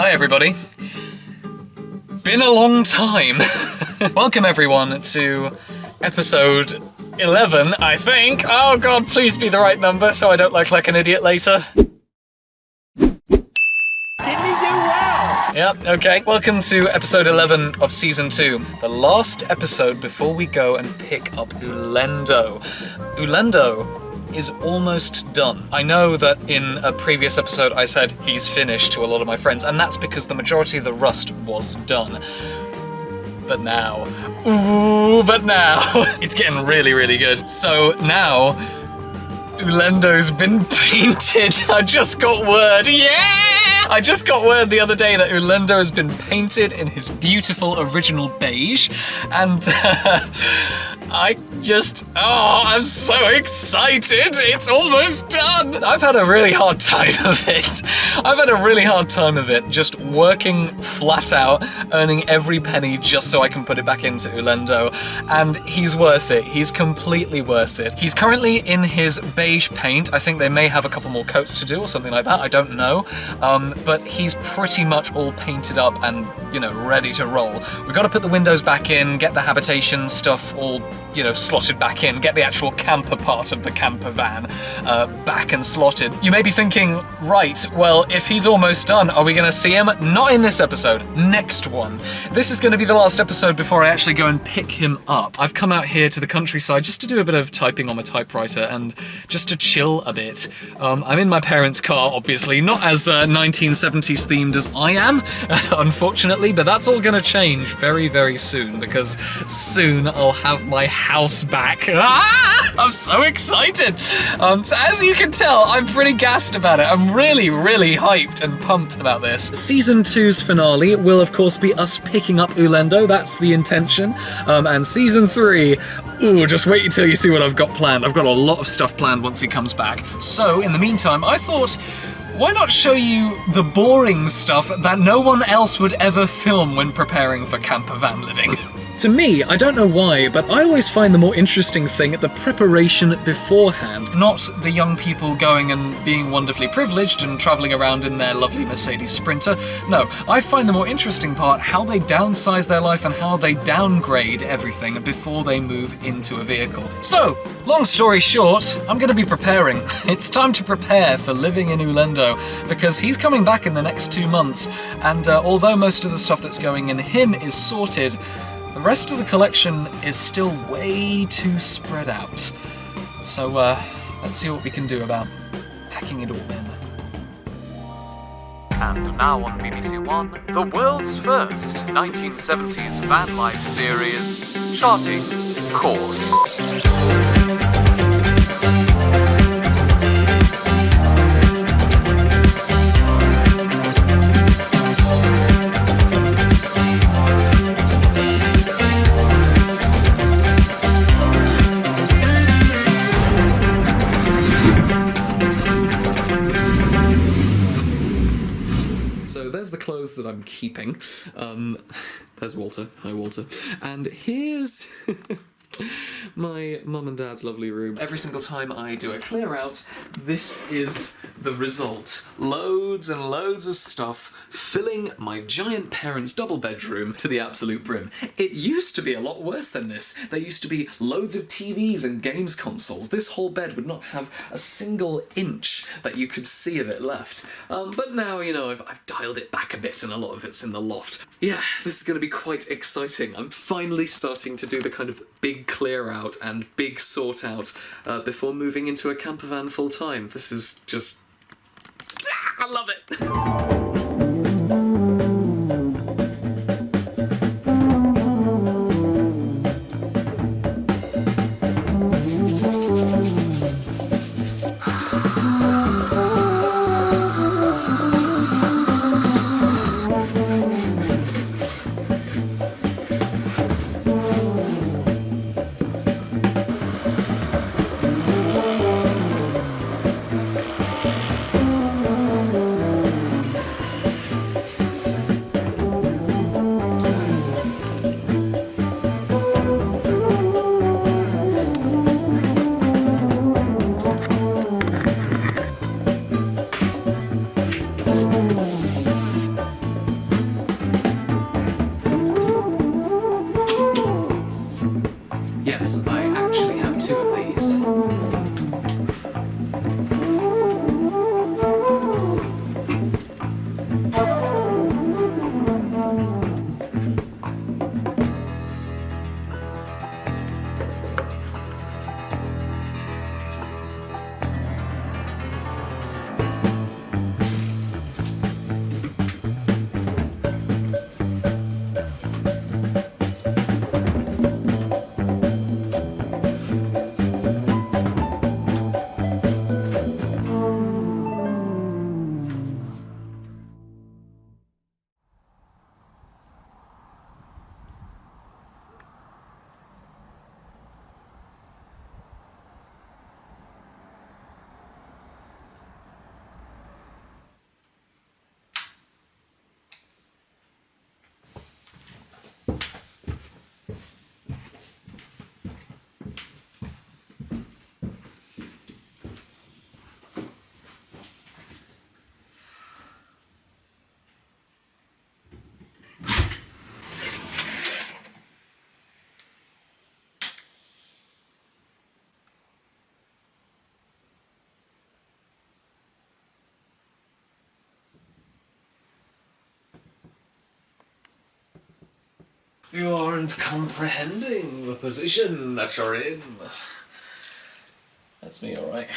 Hi everybody. Been a long time. Welcome everyone to episode 11, I think. Oh god, please be the right number so I don't look like an idiot later. Didn't he do well? Yep, okay. Welcome to episode 11 of season 2. The last episode before we go and pick up Ulendo. Ulendo is almost done. I know that in a previous episode I said he's finished to a lot of my friends, and that's because the majority of the rust was done. But now, it's getting really, really good. So now, Ulendo's been painted. I just got word, yeah! I just got word the other day that Ulendo has been painted in his beautiful original beige, and I'm so excited! It's almost done! I've had a really hard time of it. Just working flat out, earning every penny just so I can put it back into Ulendo. And he's worth it. He's completely worth it. He's currently in his beige paint. I think they may have a couple more coats to do or something like that. I don't know. But he's pretty much all painted up and, ready to roll. We've got to put the windows back in, get the habitation stuff all slotted back in, get the actual camper part of the camper van back and slotted. You may be thinking, right, well, if he's almost done, are we going to see him? Not in this episode, next one. This is going to be the last episode before I actually go and pick him up. I've come out here to the countryside just to do a bit of typing on my typewriter and just to chill a bit. I'm in my parents' car, obviously, not as 1970s themed as I am, unfortunately, but that's all going to change very, very soon, because soon I'll have my house back. I'm so excited. So as you can tell, I'm pretty gassed about it. I'm really, really hyped and pumped about this. Season 2's finale will, of course, be us picking up Ulendo. That's the intention. And Season 3, just wait until you see what I've got planned. I've got a lot of stuff planned once he comes back. So, in the meantime, I thought, why not show you the boring stuff that no one else would ever film when preparing for camper van living? To me, I don't know why, but I always find the more interesting thing the preparation beforehand, not the young people going and being wonderfully privileged and travelling around in their lovely Mercedes Sprinter. No, I find the more interesting part how they downsize their life and how they downgrade everything before they move into a vehicle. So, long story short, I'm going to be preparing. It's time to prepare for living in Ulendo, because he's coming back in the next 2 months, and although most of the stuff that's going in him is sorted, the rest of the collection is still way too spread out. So, let's see what we can do about packing it all in. And now on BBC One, the world's first 1970s van life series, Charting Course. The clothes that I'm keeping. There's Walter. Hi, Walter. And here's my mum and dad's lovely room. Every single time I do a clear out, this is the result. Loads and loads of stuff filling my giant parents' double bedroom to the absolute brim. It used to be a lot worse than this. There used to be loads of TVs and games consoles. This whole bed would not have a single inch that you could see of it left. But now, I've dialed it back a bit and a lot of it's in the loft. Yeah, this is going to be quite exciting. I'm finally starting to do the kind of big clear out and big sort out before moving into a camper van full time. This is just... I love it! You aren't comprehending the position that you're in. That's me, alright.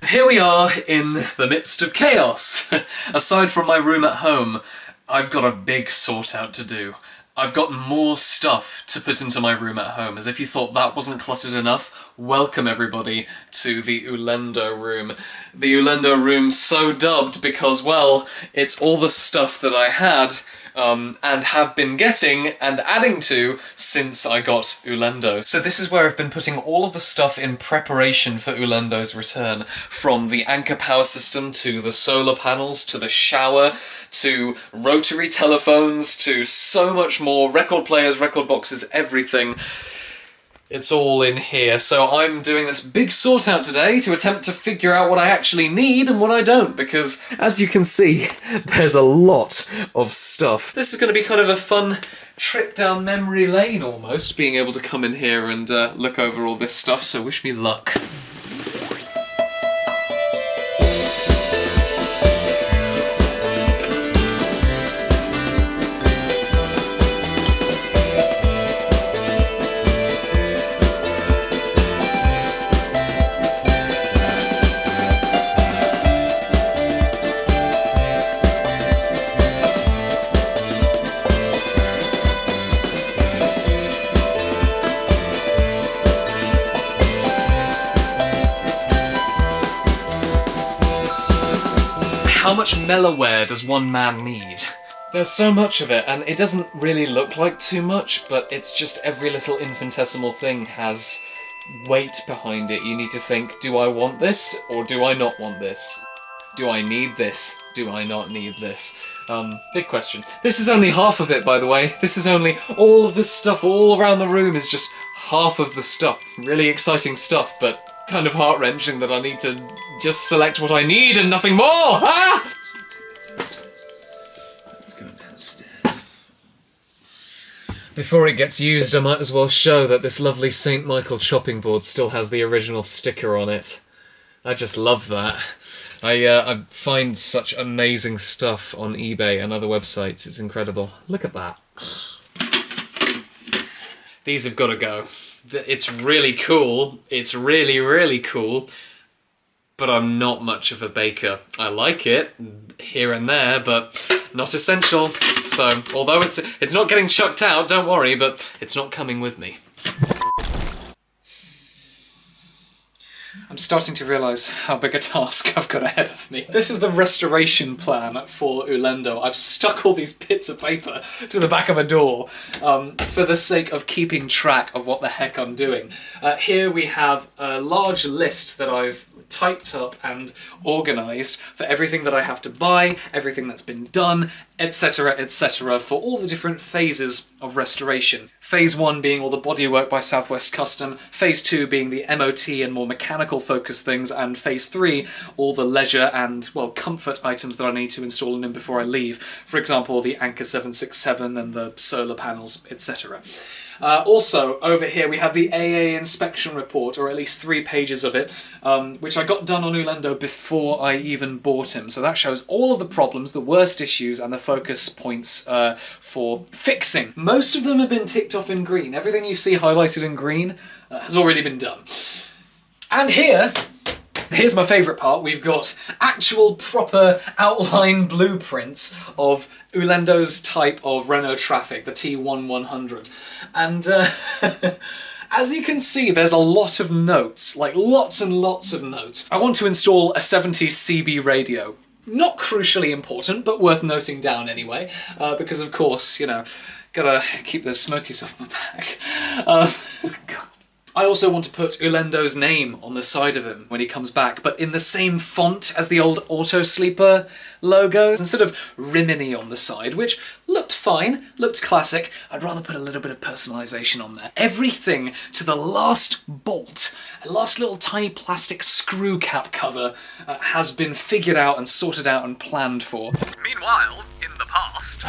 Here we are in the midst of chaos. Aside from my room at home, I've got a big sort out to do. I've got more stuff to put into my room at home. As if you thought that wasn't cluttered enough, welcome everybody to the Ulendo room. The Ulendo room so dubbed because, well, it's all the stuff that I had and have been getting and adding to since I got Ulendo. So this is where I've been putting all of the stuff in preparation for Ulendo's return, from the anchor power system to the solar panels to the shower to rotary telephones to so much more, record players, record boxes, everything. It's all in here, so I'm doing this big sort out today to attempt to figure out what I actually need and what I don't, because as you can see, there's a lot of stuff. This is going to be kind of a fun trip down memory lane almost, being able to come in here and look over all this stuff, so wish me luck. How much mellowware does one man need? There's so much of it, and it doesn't really look like too much, but it's just every little infinitesimal thing has weight behind it. You need to think, do I want this, or do I not want this? Do I need this? Do I not need this? Big question. This is only half of it, by the way. This is only all of this stuff all around the room is just half of the stuff. Really exciting stuff, but kind of heart-wrenching that I need to just select what I need and nothing more! Ah! Let's go downstairs. Before it gets used, I might as well show that this lovely St. Michael chopping board still has the original sticker on it. I just love that. I find such amazing stuff on eBay and other websites. It's incredible. Look at that. These have got to go. It's really cool. It's really, really cool. But I'm not much of a baker. I like it here and there, but not essential. So, although it's not getting chucked out, don't worry, but it's not coming with me. I'm starting to realise how big a task I've got ahead of me. This is the restoration plan for Ulendo. I've stuck all these bits of paper to the back of a door for the sake of keeping track of what the heck I'm doing. Here we have a large list that I've typed up and organised for everything that I have to buy, everything that's been done, etc, for all the different phases of restoration. Phase 1 being all the bodywork by Southwest Custom, Phase 2 being the MOT and more mechanical focused things, and Phase 3 all the leisure and, well, comfort items that I need to install in before I leave. For example, the Anchor 767 and the solar panels, etc. Also, over here we have the AA inspection report, or at least 3 pages of it, which I got done on Ulendo before I even bought him. So that shows all of the problems, the worst issues, and the focus points for fixing. Most of them have been ticked off in green. Everything you see highlighted in green has already been done. And here's my favourite part. We've got actual proper outline blueprints of Ulendo's type of Renault Traffic, the T1100. And as you can see, there's a lot of notes, like lots and lots of notes. I want to install a 70s CB radio. Not crucially important, but worth noting down anyway, because of course, you know, gotta keep those smokies off my back. God. I also want to put Ulendo's name on the side of him when he comes back, but in the same font as the old Auto Sleeper logos. Instead of Rimini on the side, which looked fine, looked classic, I'd rather put a little bit of personalisation on there. Everything to the last bolt, a last little tiny plastic screw cap cover has been figured out and sorted out and planned for. Meanwhile, in the past...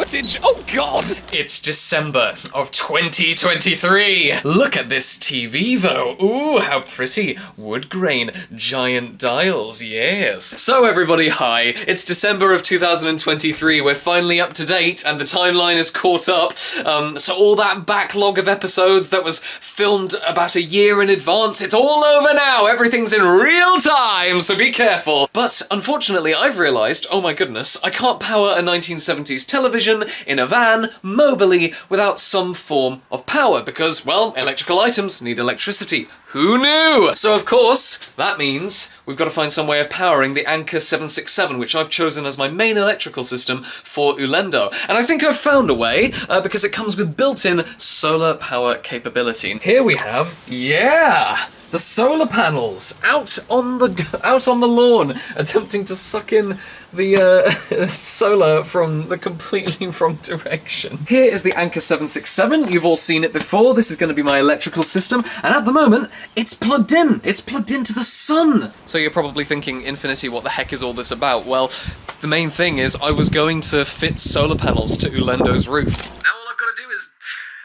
footage! Oh god! It's December of 2023. Look at this TV though. Ooh, how pretty. Wood grain, giant dials, yes. So everybody, hi. It's December of 2023. We're finally up to date and the timeline is caught up. So all that backlog of episodes that was filmed about a year in advance, it's all over now. Everything's in real time, so be careful. But unfortunately, I've realized, oh my goodness, I can't power a 1970s television in a van, mobily, without some form of power, because, well, electrical items need electricity. Who knew? So of course, that means we've got to find some way of powering the Anker 767, which I've chosen as my main electrical system for Ulendo. And I think I've found a way, because it comes with built-in solar power capability. And here we have, yeah! The solar panels out on the lawn, attempting to suck in the solar from the completely wrong direction. Here is the Anker 767. You've all seen it before. This is going to be my electrical system, and at the moment, it's plugged in. It's plugged into the sun. So you're probably thinking, Infinity, what the heck is all this about? Well, the main thing is I was going to fit solar panels to Ulendo's roof. Now all I've got to do is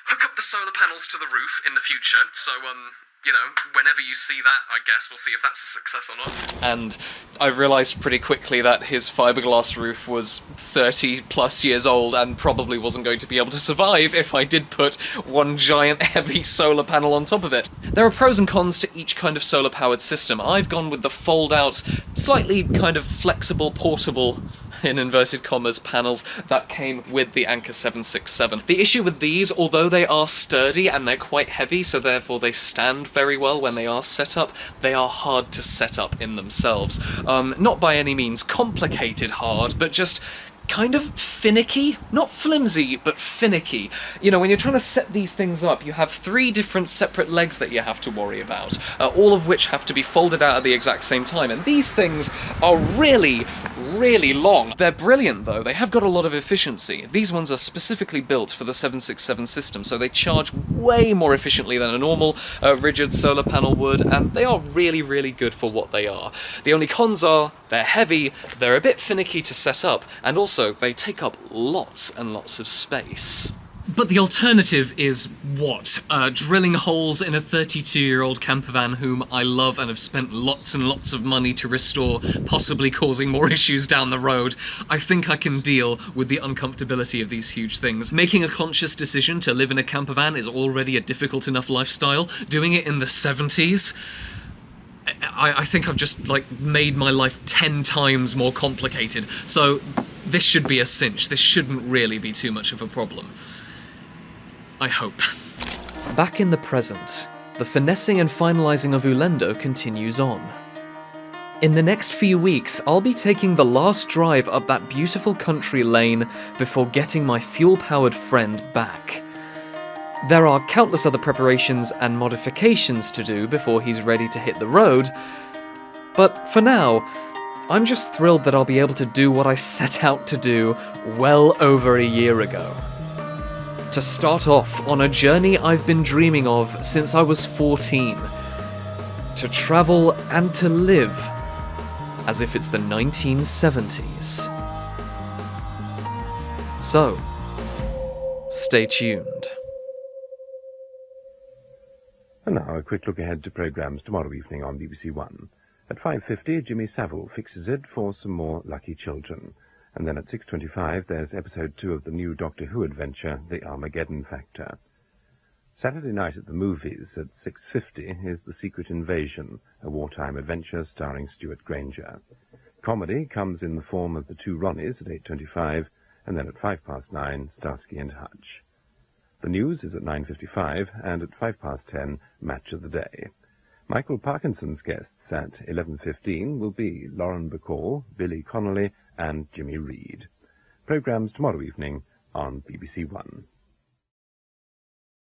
hook up the solar panels to the roof in the future, so, you know, whenever you see that, I guess, we'll see if that's a success or not. And I realised pretty quickly that his fiberglass roof was 30 plus years old and probably wasn't going to be able to survive if I did put one giant heavy solar panel on top of it. There are pros and cons to each kind of solar powered system. I've gone with the fold out, slightly kind of flexible, portable, in inverted commas, panels that came with the Anker 767. The issue with these, although they are sturdy and they're quite heavy, so therefore they stand very well when they are set up, they are hard to set up in themselves. Not by any means complicated hard, but just kind of finicky. Not flimsy, but finicky. You know, when you're trying to set these things up, you have 3 different separate legs that you have to worry about, all of which have to be folded out at the exact same time, and these things are really long. They're brilliant though, they have got a lot of efficiency. These ones are specifically built for the 767 system, so they charge way more efficiently than a normal rigid solar panel would, and they are really good for what they are. The only cons are, they're heavy, they're a bit finicky to set up, and also they take up lots and lots of space. But the alternative is what? Drilling holes in a 32-year-old camper van whom I love and have spent lots and lots of money to restore, possibly causing more issues down the road. I think I can deal with the uncomfortability of these huge things. Making a conscious decision to live in a camper van is already a difficult enough lifestyle. Doing it in the 70s? I think I've just, like, made my life 10 times more complicated. So this should be a cinch. This shouldn't really be too much of a problem. I hope. Back in the present, the finessing and finalising of Ulendo continues on. In the next few weeks, I'll be taking the last drive up that beautiful country lane before getting my fuel-powered friend back. There are countless other preparations and modifications to do before he's ready to hit the road, but for now, I'm just thrilled that I'll be able to do what I set out to do well over a year ago. To start off on a journey I've been dreaming of since I was 14. To travel and to live as if it's the 1970s. So, stay tuned. And now a quick look ahead to programmes tomorrow evening on BBC One. At 5:50, Jimmy Savile fixes it for some more Lucky Children. And then at 6:25, there's episode 2 of the new Doctor Who adventure, The Armageddon Factor. Saturday night at the movies at 6:50 is The Secret Invasion, a wartime adventure starring Stuart Granger. Comedy comes in the form of The Two Ronnies at 8:25, and then at 9:05, Starsky and Hutch. The news is at 9:55, and at 10:05, Match of the Day. Michael Parkinson's guests at 11:15 will be Lauren Bacall, Billy Connolly, and Jimmy Reed. Programmes tomorrow evening on BBC One.